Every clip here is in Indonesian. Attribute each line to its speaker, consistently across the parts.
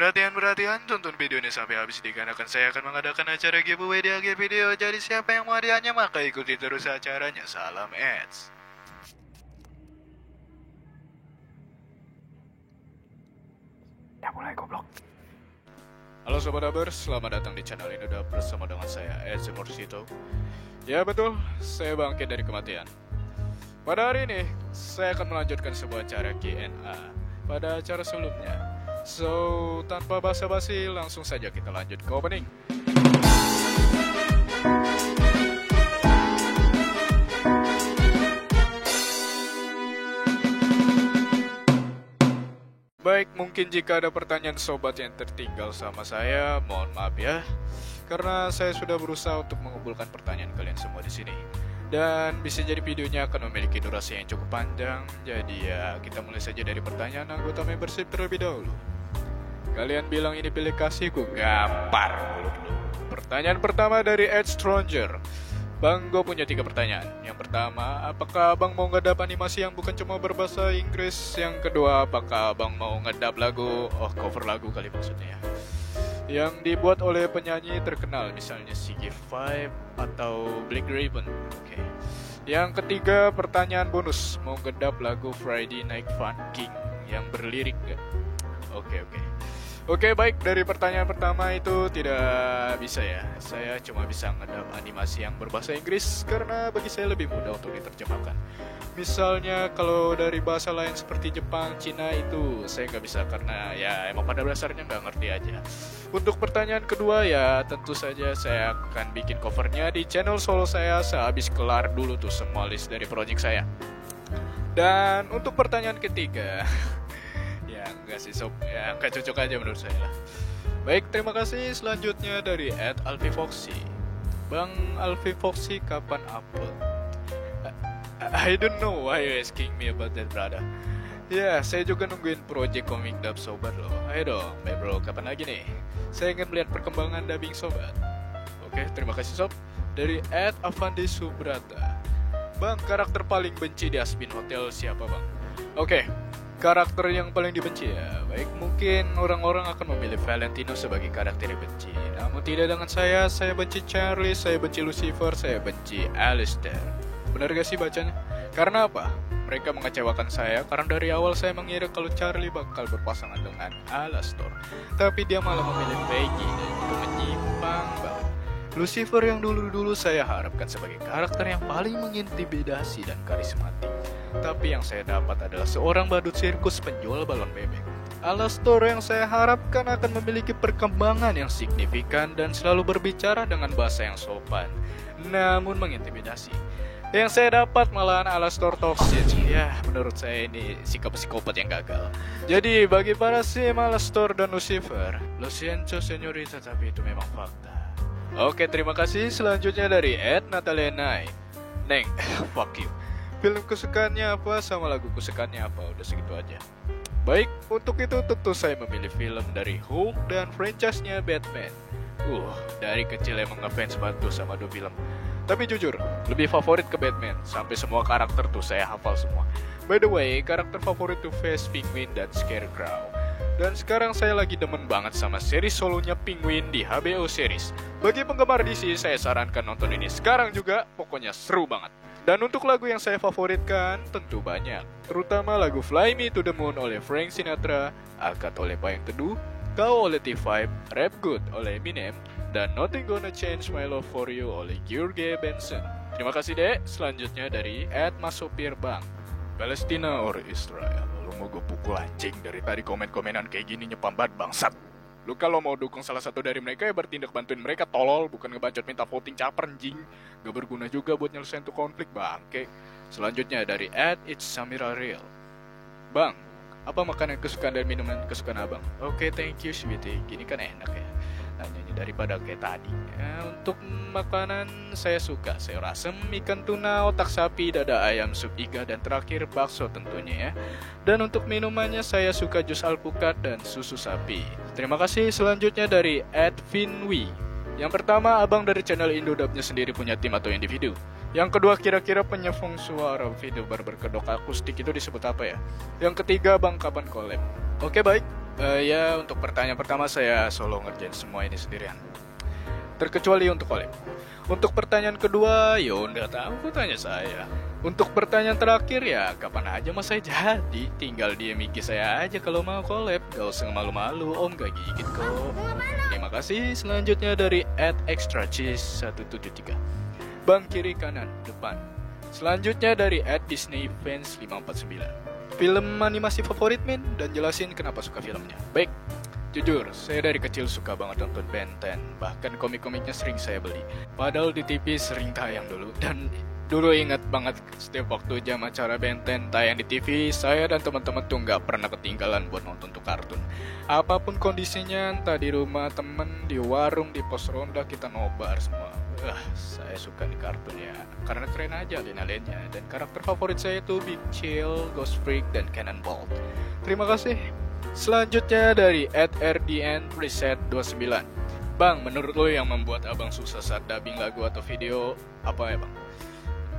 Speaker 1: Perhatian, tonton video ini sampai habis dikarenakan saya akan mengadakan acara giveaway di akhir video. Jadi siapa yang mau hadiahnya maka ikuti terus acaranya. Salam ads. Mulai goblok. Halo Sobat Abers, selamat datang di channel Indodap bersama dengan saya, Eds Morsito. Ya betul, saya bangkit dari kematian. Pada hari ini, saya akan melanjutkan sebuah acara Q&A pada acara sebelumnya. So, tanpa basa-basi, langsung saja kita lanjut ke opening. Baik, mungkin jika ada pertanyaan sobat yang tertinggal sama saya, mohon maaf ya. Karena saya sudah berusaha untuk mengumpulkan pertanyaan kalian semua di sini. Dan bisa jadi videonya akan memiliki durasi yang cukup panjang. Jadi ya, kita mulai saja dari pertanyaan anggota membership terlebih dahulu. Kalian bilang ini pilih kasihku, gampar mulut lu. Pertanyaan pertama dari Ed Stronger. Bang, gue punya 3 pertanyaan. Yang pertama, apakah abang mau ngedap animasi yang bukan cuma berbahasa Inggris? Yang kedua, apakah abang mau ngedap lagu, cover lagu kali maksudnya, yang dibuat oleh penyanyi terkenal, misalnya CG5 atau Black Raven? Oke. Yang ketiga, pertanyaan bonus, mau ngedap lagu Friday Night Funkin' yang berlirik gak? Oke, baik, dari pertanyaan pertama itu tidak bisa ya. Saya cuma bisa ngedap animasi yang berbahasa Inggris karena bagi saya lebih mudah untuk diterjemahkan. Misalnya kalau dari bahasa lain seperti Jepang, Cina itu saya nggak bisa karena ya emang pada dasarnya nggak ngerti aja. Untuk pertanyaan kedua ya tentu saja saya akan bikin covernya di channel solo saya sehabis kelar dulu tuh semua list dari project saya. Dan untuk pertanyaan ketiga enggak sih sob, ya enggak cocok aja menurut saya lah. Baik, terima kasih. Selanjutnya dari @alfifoxy. Bang Alfi Foxy kapan upload? I don't know why you asking me about that, brother. Ya, saya juga nungguin project komik dub sobat loh. Ayo dong, bro, kapan lagi nih? Saya ingin melihat perkembangan dubbing sobat. Oke, terima kasih sob. Dari @avandi subrata. Bang, karakter paling benci di Asbin Hotel siapa bang? Oke, karakter yang paling dibenci ya, baik mungkin orang-orang akan memilih Valentino sebagai karakter yang benci. Namun tidak dengan saya benci Charlie, saya benci Lucifer, saya benci Alistair. Benar gak sih bacanya? Karena apa? Mereka mengecewakan saya karena dari awal saya mengira kalau Charlie bakal berpasangan dengan Alastor. Tapi dia malah memilih Peggy dan itu menyimpang banget. Lucifer yang dulu-dulu saya harapkan sebagai karakter yang paling mengintimidasi dan karismatik. Tapi yang saya dapat adalah seorang badut sirkus penjual balon bebek. Alastor yang saya harapkan akan memiliki perkembangan yang signifikan dan selalu berbicara dengan bahasa yang sopan, namun mengintimidasi. Yang saya dapat malahan Alastor toxic. Ya, menurut saya ini sikap psikopat yang gagal. Jadi bagi para sim Alastor dan Lucifer, lo siento señorita, tapi itu memang fakta. Oke, terima kasih. Selanjutnya dari Natalia Knight. Neng, fuck you. Film kesukaannya apa sama lagu kesukaannya apa? Udah segitu aja. Baik, untuk itu tentu saya memilih film dari Hulk dan franchise-nya Batman. Dari kecil emang ngefans banget tuh sama 2 film. Tapi jujur, lebih favorit ke Batman. Sampai semua karakter tuh saya hafal semua. By the way, karakter favorit tuh Face, Penguin, dan Scarecrow. Dan sekarang saya lagi demen banget sama series solonya Penguin di HBO series. Bagi penggemar DC, saya sarankan nonton ini sekarang juga, pokoknya seru banget. Dan untuk lagu yang saya favoritkan, tentu banyak. Terutama lagu Fly Me to the Moon oleh Frank Sinatra, Akad oleh Payung Teduh, Kau oleh T5, Rap Good oleh Eminem, dan Nothing Gonna Change My Love For You oleh George Benson. Terima kasih dek. Selanjutnya dari @masopir bang. Palestina or Israel? Lu mau gue pukul anjing, dari tadi komen-komenan kayak gini nyepam banget bangsat. Lu kalau mau dukung salah satu dari mereka ya bertindak bantuin mereka, tolol, bukan ngebacot minta voting caper anjing. Gak berguna juga buat nyelesain tuh konflik bangke. Selanjutnya dari It's Samira Real. Bang, apa makanan kesukaan dan minuman kesukaan abang? Oke, thank you sweetie. Gini kan enak ya nanyanya daripada kayak tadi. Untuk makanan saya suka sayur asem, ikan tuna, otak sapi, dada ayam, sup iga, dan terakhir bakso tentunya ya. Dan untuk minumannya saya suka jus alpukat dan susu sapi. Terima kasih. Selanjutnya dari @vinwi. Yang pertama, abang dari channel Indodapnya sendiri punya tim atau individu? Yang kedua, kira-kira penyambung suara video barber kedok akustik itu disebut apa ya? Yang ketiga, bang kapan collab? Oke baik, Ya, untuk pertanyaan pertama saya solo ngerjain semua ini sendirian. Terkecuali untuk collab. Untuk pertanyaan kedua, yo nggak tahu kok tanya saya. Untuk pertanyaan terakhir ya kapan aja mas saya jadi. Tinggal DM IG saya aja kalau mau collab. Gak usah malu-malu, om gak gigit kok. Terima kasih. Selanjutnya dari @extracheese173. Bang kiri kanan depan. Selanjutnya dari @disneyfans549. Film animasi favorit men, dan jelasin kenapa suka filmnya. Baik, jujur, saya dari kecil suka banget nonton Ben 10. Bahkan komik-komiknya sering saya beli. Padahal di TV sering tayang dulu. Dan dulu ingat banget setiap waktu jam acara Ben 10 tayang di TV, saya dan teman-teman tuh nggak pernah ketinggalan buat nonton tuh kartun. Apapun kondisinya, entah di rumah temen, di warung, di pos ronda, kita nobar semua. Saya suka di kartun ya, karena keren aja alien-aliennya. Dan karakter favorit saya itu Big Chill, Ghost Freak, dan Cannonball. Terima kasih. Selanjutnya dari @rdn_preset29. Bang, menurut lo yang membuat abang susah saat dubbing lagu atau video apa ya bang?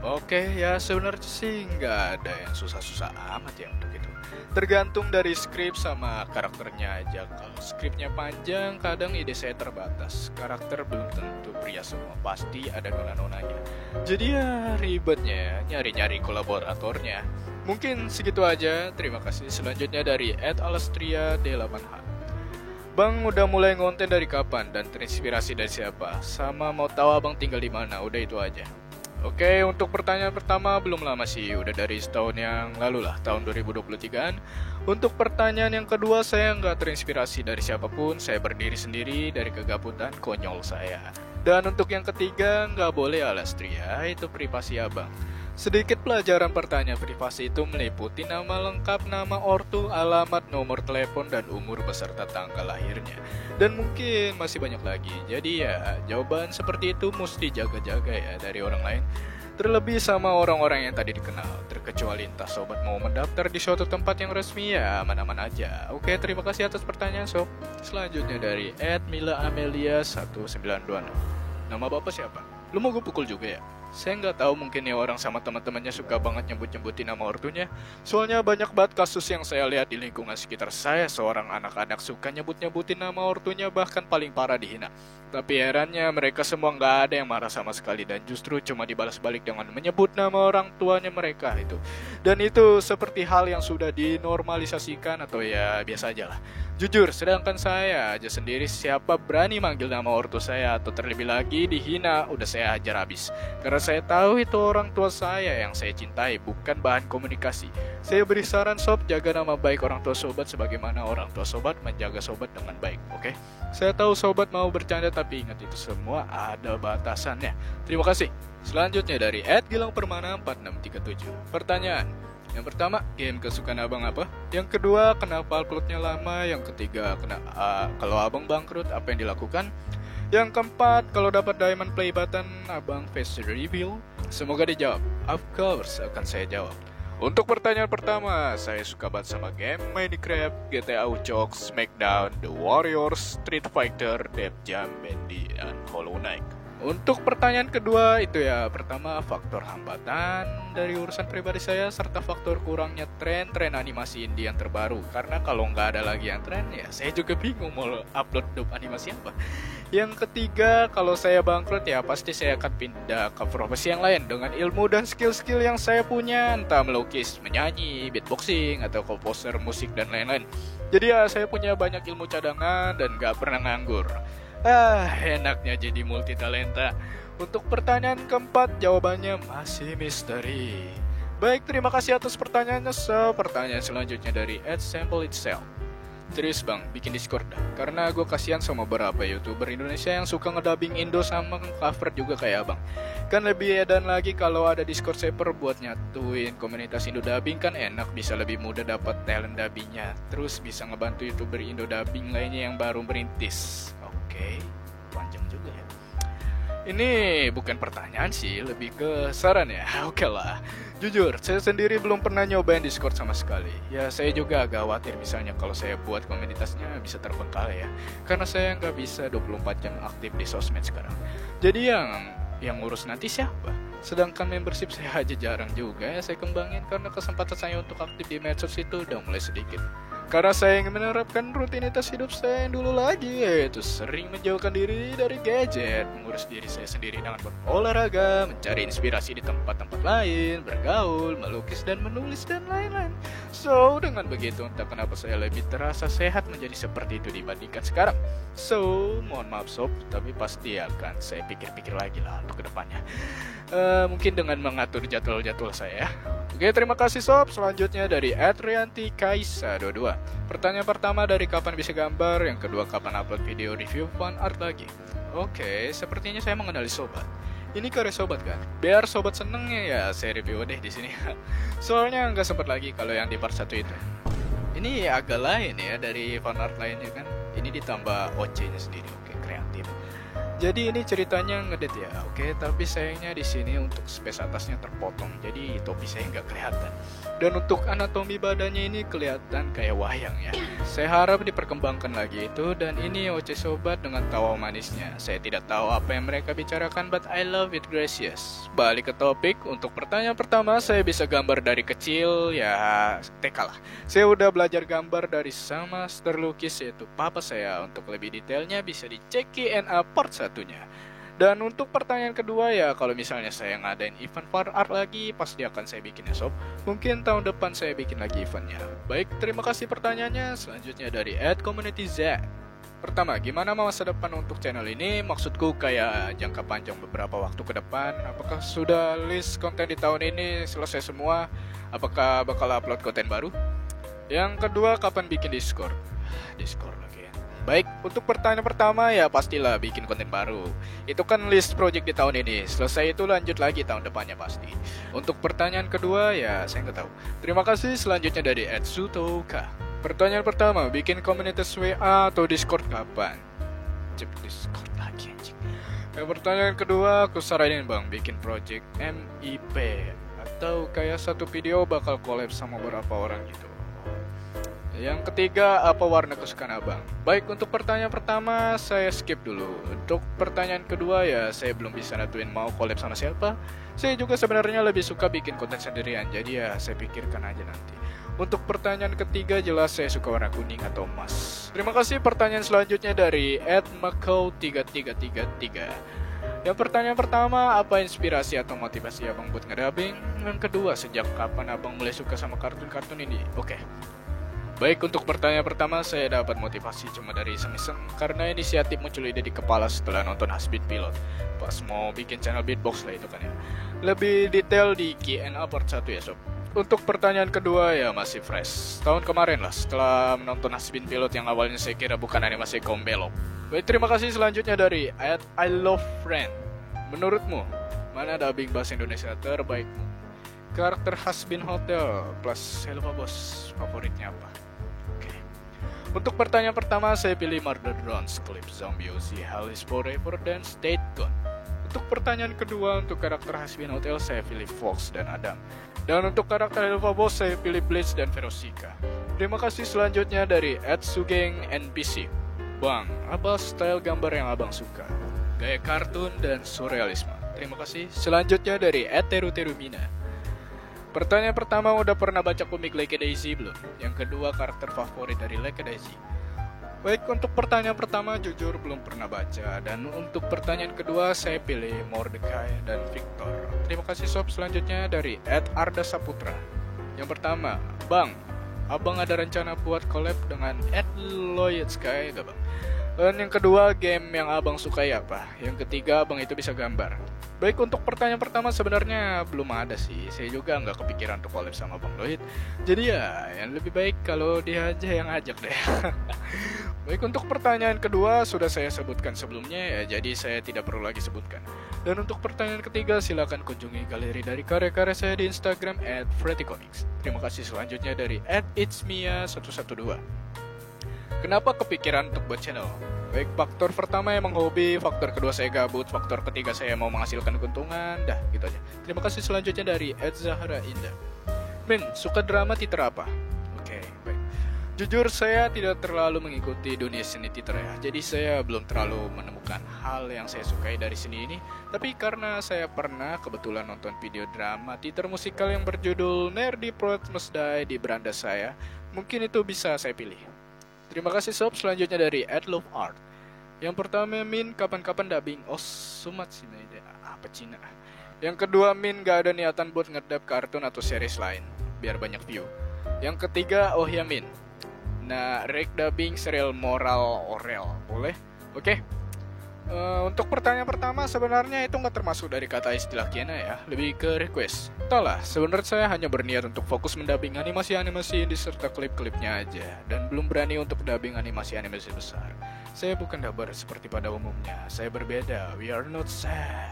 Speaker 1: Oke, ya sebenarnya sih nggak ada yang susah-susah amat ya untuk itu. Tergantung dari skrip sama karakternya aja. Kalau skripnya panjang, kadang ide saya terbatas. Karakter belum tentu pria semua, pasti ada nona-nonanya. Jadi ya ribetnya nyari-nyari kolaboratornya. Mungkin segitu aja, terima kasih. Selanjutnya dari @alastria_d8h. Bang udah mulai ngonten dari kapan dan terinspirasi dari siapa? Sama mau tahu abang tinggal di mana? Udah itu aja. Oke, untuk pertanyaan pertama belum lama sih, udah dari setahun yang lalu lah, tahun 2023an. Untuk pertanyaan yang kedua, saya nggak terinspirasi dari siapapun, saya berdiri sendiri dari kegabutan konyol saya. Dan untuk yang ketiga, nggak boleh alastria, itu privasi abang. Sedikit pelajaran pertanyaan privasi itu meliputi nama lengkap, nama ortu, alamat, nomor telepon, dan umur beserta tanggal lahirnya. Dan mungkin masih banyak lagi. Jadi ya, jawaban seperti itu mesti jaga-jaga ya dari orang lain. Terlebih sama orang-orang yang tadi dikenal. Terkecuali entah sobat mau mendaftar di suatu tempat yang resmi ya aman-aman aja. Oke, terima kasih atas pertanyaan sob. Selanjutnya dari @milaamelia1926. Nama bapak siapa? Lu mau gue pukul juga ya? Saya nggak tahu, mungkin ya orang sama teman-temannya suka banget nyebut-nyebutin nama ortunya. Soalnya banyak banget kasus yang saya lihat di lingkungan sekitar saya. Seorang anak-anak suka nyebut-nyebutin nama ortunya, bahkan paling parah dihina. Tapi herannya mereka semua nggak ada yang marah sama sekali. Dan justru cuma dibalas balik dengan menyebut nama orang tuanya mereka itu. Dan itu seperti hal yang sudah dinormalisasikan atau ya biasa aja lah. Jujur, sedangkan saya aja sendiri siapa berani manggil nama ortu saya atau terlebih lagi dihina, udah saya hajar habis. Karena saya tahu itu orang tua saya yang saya cintai, bukan bahan komunikasi. Saya beri saran sob, jaga nama baik orang tua sobat sebagaimana orang tua sobat menjaga sobat dengan baik, oke? Saya tahu sobat mau bercanda tapi ingat itu semua ada batasannya. Terima kasih. Selanjutnya dari @gilangpermana4637. Pertanyaan. Yang pertama, game kesukaan abang apa? Yang kedua, kenapa uploadnya lama? Yang ketiga, kalau abang bangkrut, apa yang dilakukan? Yang keempat, kalau dapat diamond play button, abang face reveal? Semoga dijawab. Of course, akan saya jawab. Untuk pertanyaan pertama, saya suka banget sama game Minecraft, GTA Ucok, Smackdown, The Warriors, Street Fighter, Def Jam, Bendy, dan Hollow Knight. Untuk pertanyaan kedua itu ya, pertama faktor hambatan dari urusan pribadi saya serta faktor kurangnya tren animasi indie yang terbaru. Karena kalau nggak ada lagi yang tren ya saya juga bingung mau upload dub animasi apa. Yang ketiga, kalau saya bangkrut ya pasti saya akan pindah ke profesi yang lain dengan ilmu dan skill-skill yang saya punya, entah melukis, menyanyi, beatboxing, atau komposer musik dan lain-lain. Jadi ya saya punya banyak ilmu cadangan dan nggak pernah nganggur. Enaknya jadi multi talenta. Untuk pertanyaan keempat, jawabannya masih misteri. Baik, terima kasih atas pertanyaannya. Pertanyaan selanjutnya dari @sampleitself. Serius bang, bikin Discord dah. Karena gue kasihan sama beberapa YouTuber Indonesia yang suka ngedubbing Indo sama cover juga kayak abang. Kan lebih edan lagi kalau ada Discord server buat nyatuin komunitas Indo dubbing, kan enak, bisa lebih mudah dapat talent dubbingnya. Terus bisa ngebantu YouTuber Indo dubbing lainnya yang baru merintis. Oke, panjang juga ya. Ini bukan pertanyaan sih, lebih ke saran ya. Oke lah. Jujur, saya sendiri belum pernah nyobain Discord sama sekali. Ya, saya juga agak khawatir misalnya kalau saya buat komunitasnya bisa terbengkalai ya. Karena saya nggak bisa 24 jam aktif di sosmed sekarang. Jadi yang ngurus nanti siapa? Sedangkan membership saya aja jarang juga ya saya kembangin karena kesempatan saya untuk aktif di medsos itu udah mulai sedikit. Karena saya ingin menerapkan rutinitas hidup saya yang dulu lagi, yaitu sering menjauhkan diri dari gadget, mengurus diri saya sendiri dengan berolahraga, mencari inspirasi di tempat-tempat lain, bergaul, melukis dan menulis dan lain-lain. So, dengan begitu entah kenapa saya lebih terasa sehat menjadi seperti itu dibandingkan sekarang. So, mohon maaf sob, tapi pasti akan saya pikir-pikir lagi lah untuk kedepannya. Mungkin dengan mengatur jadwal-jadwal saya ya. Oke, terima kasih sob. Selanjutnya dari @rianti kaisa 22. Pertanyaan pertama dari kapan bisa gambar, yang kedua kapan upload video review fan art lagi. Oke, sepertinya saya mengenali sobat. Ini karya sobat kan? Biar sobat seneng ya saya review deh di sini. Soalnya nggak sempat lagi kalau yang di part 1 itu. Ini agak lain ya dari fan art lainnya kan. Ini ditambah OC-nya sendiri. Oke, kreatif. Jadi ini ceritanya ngedit ya, oke. Tapi sayangnya di sini untuk space atasnya terpotong, jadi topi saya nggak kelihatan. Dan untuk anatomi badannya ini kelihatan kayak wayang ya. Saya harap diperkembangkan lagi itu. Dan ini OC sobat dengan tawa manisnya. Saya tidak tahu apa yang mereka bicarakan, but I love it gracious. Balik ke topik. Untuk pertanyaan pertama, saya bisa gambar dari kecil ya TK lah. Saya udah belajar gambar dari sang master lukis yaitu papa saya. Untuk lebih detailnya bisa dicek Q&A part 1-nya. Dan untuk pertanyaan kedua ya, kalau misalnya saya ngadain event fan art lagi, pasti akan saya bikin ya sob. Mungkin tahun depan saya bikin lagi eventnya. Baik, terima kasih pertanyaannya. Selanjutnya dari @communityz. Pertama, gimana masa depan untuk channel ini? Maksudku kayak jangka panjang beberapa waktu ke depan. Apakah sudah list konten di tahun ini selesai semua? Apakah bakal upload konten baru? Yang kedua, kapan bikin Discord? Discord lagi ya. Baik, untuk pertanyaan pertama ya pastilah bikin konten baru. Itu kan list project di tahun ini. Selesai itu lanjut lagi tahun depannya pasti. Untuk pertanyaan kedua ya saya nggak tahu. Terima kasih. Selanjutnya dari @sutoka. Pertanyaan pertama, bikin komunitas WA atau Discord kapan? Cep Discord lagi anjing. Pertanyaan kedua, aku saranin bang bikin project MIP atau kayak satu video bakal collab sama beberapa orang gitu. Yang ketiga, apa warna kesukaan abang? Baik, untuk pertanyaan pertama saya skip dulu. Untuk pertanyaan kedua ya saya belum bisa nentuin mau collab sama siapa. Saya juga sebenarnya lebih suka bikin konten sendirian, jadi ya saya pikirkan aja nanti. Untuk pertanyaan ketiga jelas saya suka warna kuning atau emas. Terima kasih. Pertanyaan selanjutnya dari @makau3333. Yang pertanyaan pertama, apa inspirasi atau motivasi abang buat ngedubbing? Yang kedua, sejak kapan abang mulai suka sama kartun-kartun ini? Oke. Baik, untuk pertanyaan pertama saya dapat motivasi cuma dari iseng-iseng karena inisiatif muncul ide di kepala setelah nonton Hasbit Pilot pas mau bikin channel beatbox lah itu kan ya. Lebih detail di Q&A part 1 ya sob. Untuk pertanyaan kedua ya masih fresh. Tahun kemarin lah setelah menonton Hasbit Pilot yang awalnya saya kira bukan animasi kaum belok. Baik, terima kasih. Selanjutnya dari I Love Friend. Menurutmu mana dubbing bahasa Indonesia terbaikmu? Karakter Hasbin Hotel plus Helva Boss favoritnya apa? Untuk pertanyaan pertama, saya pilih Murder Drones, Clip Zombie Uzi, Hell is Forever, dan State Gone. Untuk pertanyaan kedua, untuk karakter Hasbin Hotel, saya pilih Fox dan Adam. Dan untuk karakter Helva Boss, saya pilih Blitz dan Verosika. Terima kasih. Selanjutnya dari @sugeng NPC. Bang, apa style gambar yang abang suka? Gaya kartun dan surrealisme. Terima kasih. Selanjutnya dari @teruterumina. Pertanyaan pertama, udah pernah baca komik Like a Daisy belum? Yang kedua, karakter favorit dari Like a Daisy. Baik, untuk pertanyaan pertama jujur belum pernah baca. Dan untuk pertanyaan kedua saya pilih Mordecai dan Victor. Terima kasih sob. Selanjutnya dari @Arda Saputra. Yang pertama, bang, abang ada rencana buat collab dengan @Lloyd Sky gak bang? Dan yang kedua, game yang abang sukai apa? Yang ketiga, abang itu bisa gambar. Baik, untuk pertanyaan pertama sebenarnya belum ada sih. Saya juga nggak kepikiran untuk collab sama Bang Lloyd. Jadi ya, yang lebih baik kalau dia aja yang ajak deh. Baik, untuk pertanyaan kedua sudah saya sebutkan sebelumnya ya, jadi saya tidak perlu lagi sebutkan. Dan untuk pertanyaan ketiga, silakan kunjungi galeri dari karya-karya saya di Instagram @freddycomics. Terima kasih. Selanjutnya dari @itsmia112. Kenapa kepikiran untuk buat channel? Baik, faktor pertama emang hobi, faktor kedua saya gabut, faktor ketiga saya mau menghasilkan keuntungan, dah gitu aja. Terima kasih. Selanjutnya dari @zahra indah. Men, suka drama teater apa? Oke, baik. Jujur saya tidak terlalu mengikuti dunia seni teater ya, jadi saya belum terlalu menemukan hal yang saya sukai dari seni ini. Tapi karena saya pernah kebetulan nonton video drama teater musikal yang berjudul Nerdy Pros Must Die di beranda saya, mungkin itu bisa saya pilih. Terima kasih sob. Selanjutnya dari @loveart. Yang pertama, Min, kapan-kapan dubbing Osumatsu apa Cina. Yang kedua, Min, gak ada niatan buat ngedub kartun atau series lain biar banyak view. Yang ketiga, oh ya Min, nah rek dubbing serial moral Orel boleh? Oke. Untuk pertanyaan pertama sebenarnya itu nggak termasuk dari kata istilah Kiana ya, lebih ke request. Entahlah, sebenarnya saya hanya berniat untuk fokus mendubbing animasi-animasi indie serta klip-klipnya aja, dan belum berani untuk dubbing animasi-animasi besar. Saya bukan dubber seperti pada umumnya, saya berbeda, we are not sad.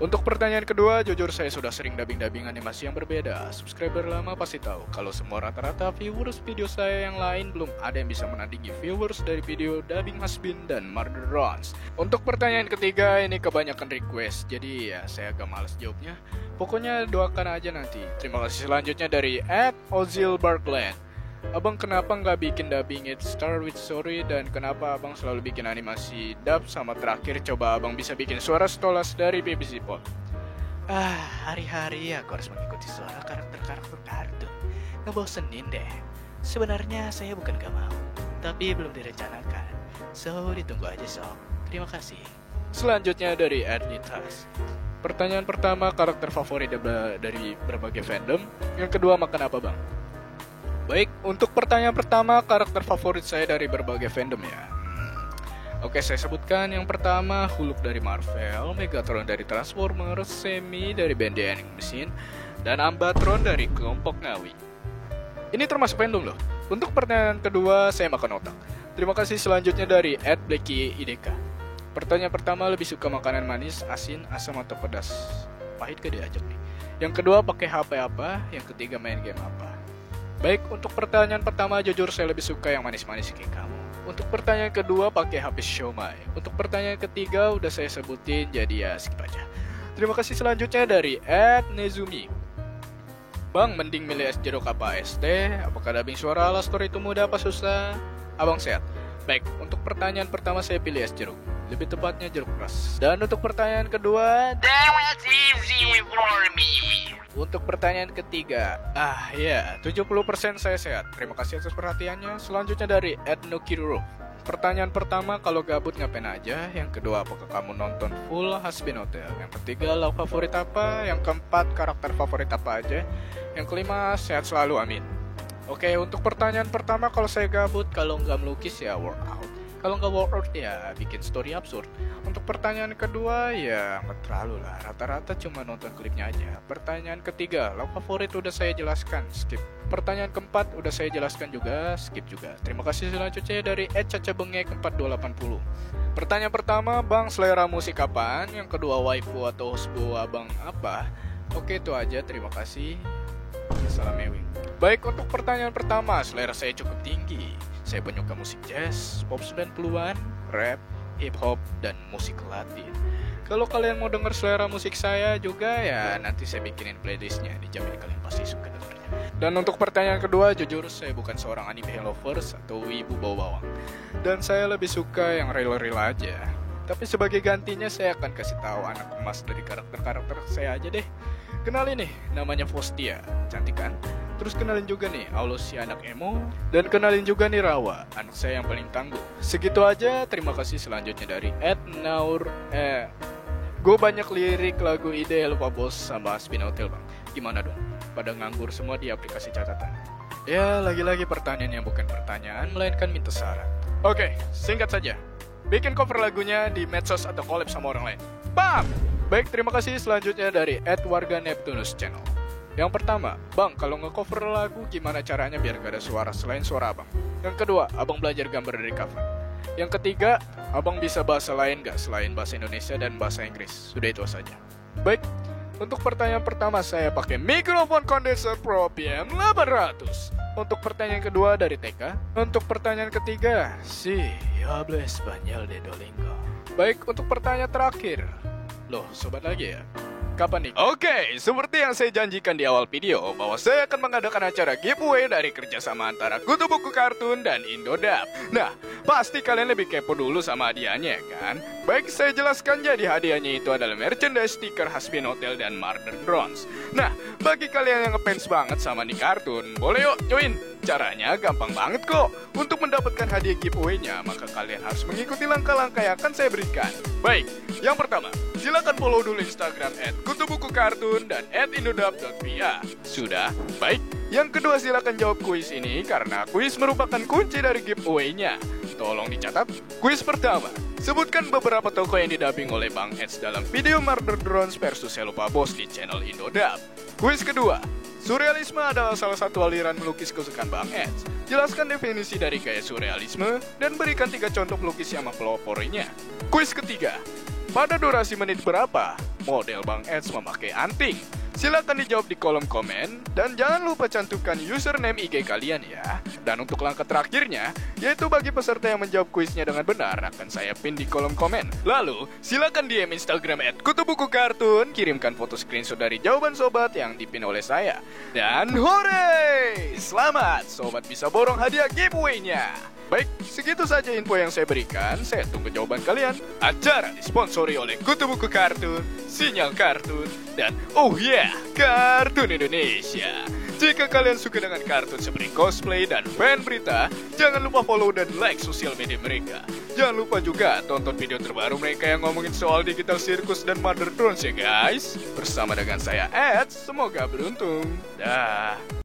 Speaker 1: Untuk pertanyaan kedua, jujur saya sudah sering dubbing animasi yang berbeda. Subscriber lama pasti tahu kalau semua rata-rata viewers video saya yang lain belum ada yang bisa menandingi viewers dari video dubbing Hasbin dan Murder Runs. Untuk pertanyaan ketiga, ini kebanyakan request, jadi ya saya agak males jawabnya. Pokoknya doakan aja nanti. Terima kasih. Selanjutnya dari @ozilbarkland. Abang kenapa nggak bikin dubbing It Start With Story, dan kenapa abang selalu bikin animasi dub, sama terakhir coba abang bisa bikin suara Stolas dari BBC Pop. Hari-hari aku harus mengikuti suara karakter-karakter kartun. Ngebosenin deh. Sebenarnya saya bukan gak mau, tapi belum direncanakan. So ditunggu aja sob. Terima kasih. Selanjutnya dari @litas. Pertanyaan pertama, karakter favorit dari berbagai fandom. Yang kedua, makan apa bang? Baik, untuk pertanyaan pertama, karakter favorit saya dari berbagai fandom ya. Oke, saya sebutkan yang pertama, Hulk dari Marvel, Megatron dari Transformers, Semi dari band The Ending Machine, dan Ambatron dari kelompok Ngawi. Ini termasuk fandom loh. Untuk pertanyaan kedua, saya makan otak. Terima kasih. Selanjutnya dari @blackyidk. Pertanyaan pertama, lebih suka makanan manis, asin, asam, atau pedas? Pahit ke diajak nih. Yang kedua, pakai HP apa? Yang ketiga, main game apa? Baik, untuk pertanyaan pertama, jujur saya lebih suka yang manis-manis kayak kamu. Untuk pertanyaan kedua, pakai HP Xiaomi. Untuk pertanyaan ketiga, udah saya sebutin, jadi ya skip aja. Terima kasih. Selanjutnya dari @nezumi. Bang, mending milih es jeruk apa es teh? Apakah dubbing suara ala story itu mudah apa susah? Abang sehat. Baik, untuk pertanyaan pertama saya pilih es jeruk. Lebih tepatnya jeruk keras. Dan untuk pertanyaan kedua, that was easy for me. Untuk pertanyaan ketiga, 70% saya sehat. Terima kasih atas perhatiannya. Selanjutnya dari @nukiruro. Pertanyaan pertama, kalau gabut ngapain aja? Yang kedua, apakah kamu nonton full Hasbin Hotel? Yang ketiga, lauk favorit apa? Yang keempat, karakter favorit apa aja? Yang kelima, sehat selalu, amin. Oke, untuk pertanyaan pertama, kalau saya gabut, kalau nggak melukis ya workout. Kalau nggak workout ya bikin story absurd. Untuk pertanyaan kedua ya nggak terlalu lah, rata-rata cuma nonton klipnya aja. Pertanyaan ketiga, lauk favorit udah saya jelaskan, skip. Pertanyaan keempat udah saya jelaskan juga, skip juga. Terima kasih. Selanjutnya dari @cacabengek4280. Pertanyaan pertama, bang selera musik apaan? Yang kedua, waifu atau husbu abang apa? Oke, itu aja, terima kasih. Salam Ewing. Baik, untuk pertanyaan pertama, selera saya cukup tinggi. Saya penyuka musik jazz, pop 90-an, rap, hip hop, dan musik latin. Kalau kalian mau denger selera musik saya juga ya nanti saya bikinin playlistnya, dijamin kalian pasti suka dengernya. Dan untuk pertanyaan kedua, jujur saya bukan seorang anime lovers atau wibu bawa bawang. Dan saya lebih suka yang real-real aja. Tapi sebagai gantinya saya akan kasih tahu anak emas dari karakter-karakter saya aja deh. Kenalin nih, namanya Fostia, cantik kan? Terus kenalin juga nih Aulus, si anak emo. Dan kenalin juga nih Rawa, anak saya yang paling tangguh. Segitu aja, terima kasih. Selanjutnya dari @naur. Gue banyak lirik lagu ide lupa bos sama Spin Hotel bang. Gimana dong? Pada nganggur semua di aplikasi catatan. Ya, lagi-lagi pertanyaan yang bukan pertanyaan, melainkan minta saran. Oke, singkat saja. Bikin cover lagunya di medsos atau collab sama orang lain. Bam! Baik, terima kasih. Selanjutnya dari @warga Neptunus Channel. Yang pertama, bang, kalau nge-cover lagu gimana caranya biar gak ada suara selain suara abang? Yang kedua, abang belajar gambar dari cover. Yang ketiga, abang bisa bahasa lain gak selain bahasa Indonesia dan bahasa Inggris? Sudah itu saja. Baik, untuk pertanyaan pertama saya pakai mikrofon kondenser Pro PM800. Untuk pertanyaan kedua dari TK. Untuk pertanyaan ketiga, si habla español de Duolingo. Baik, untuk pertanyaan terakhir. Loh, sobat lagi ya? Kapan nih? Oke, seperti yang saya janjikan di awal video, bahwa saya akan mengadakan acara giveaway dari kerjasama antara Kutu Buku Kartun dan Indodap. Nah, pasti kalian lebih kepo dulu sama hadiahnya, kan? Baik, saya jelaskan. Jadi hadiahnya itu adalah merchandise stiker Hazbin Hotel dan Murder Drones. Nah, bagi kalian yang ngefans banget sama nih kartun, boleh yuk join. Caranya gampang banget kok. Untuk mendapatkan hadiah giveaway-nya, maka kalian harus mengikuti langkah-langkah yang akan saya berikan. Baik, yang pertama, silakan follow dulu Instagram @kutubukukartun dan @indodap.via. Sudah? Baik. Yang kedua, silakan jawab kuis ini karena kuis merupakan kunci dari giveaway-nya. Tolong dicatat. Kuis pertama, sebutkan beberapa tokoh yang didubbing oleh Bang Eds dalam video Murder Drones versus Saya Lupa Bos di channel Indodap. Kuis kedua, surrealisme adalah salah satu aliran melukis kesukaan Bang Eds. Jelaskan definisi dari gaya surrealisme dan berikan 3 contoh pelukis yang mempeloporinya. Kuis ketiga, pada durasi menit berapa model Bang Eds memakai anting? Silakan dijawab di kolom komen dan jangan lupa cantumkan username IG kalian ya. Dan untuk langkah terakhirnya, yaitu bagi peserta yang menjawab kuisnya dengan benar akan saya pin di kolom komen. Lalu, silakan DM Instagram @kutubukukartun, kirimkan foto screenshot dari jawaban sobat yang dipin oleh saya. Dan hore! Selamat, sobat bisa borong hadiah giveaway-nya. Baik, segitu saja info yang saya berikan. Saya tunggu jawaban kalian. Acara disponsori oleh Kutu Buku Kartun, Sinyal Kartun, dan oh yeah, Kartun Indonesia. Jika kalian suka dengan kartun seperti cosplay dan fan berita, jangan lupa follow dan like sosial media mereka. Jangan lupa juga tonton video terbaru mereka yang ngomongin soal digital circus dan Murder Drones ya guys. Bersama dengan saya Ed, semoga beruntung. Dah.